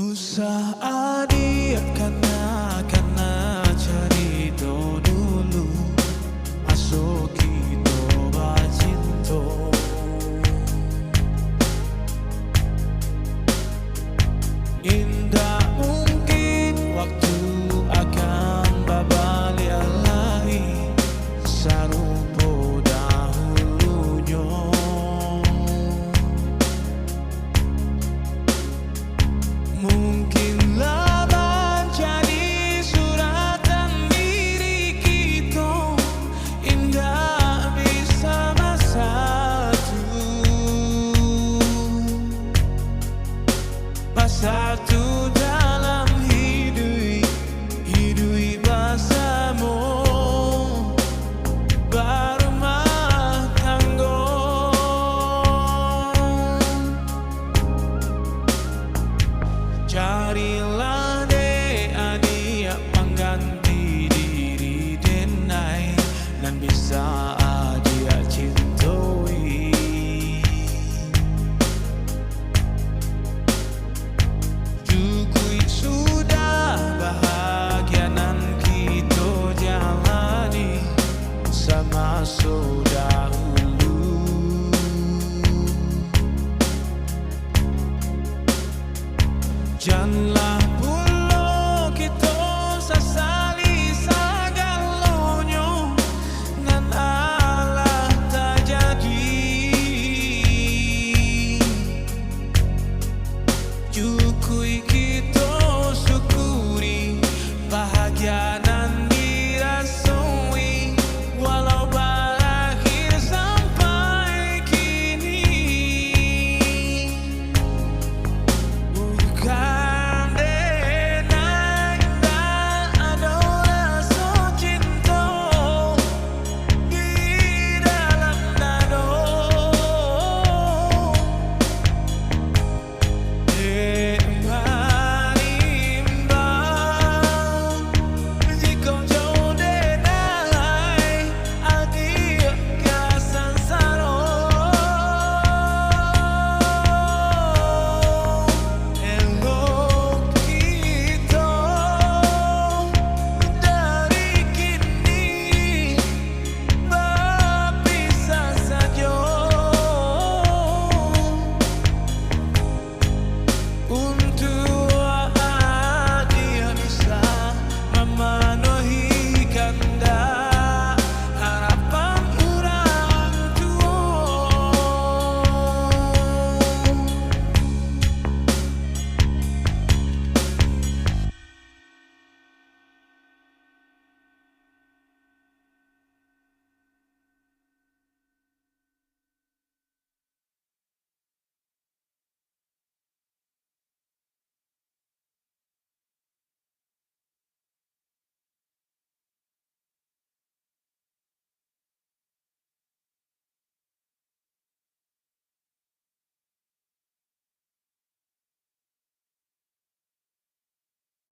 Usah adik karena cerita dulu asok kita bercinta. Indah mungkin waktu akan berbalik lagi serupa dahulunya. Mungkinlah menjadi suratan diri kita, indah bersama satu, bersatu dalam hidup bersama berumah tangga. Carilah dek adik pengganti diri denai dan bisa adik cintai. Cukup sudah bahagia nan kita jalani sama dahulu. Janganlah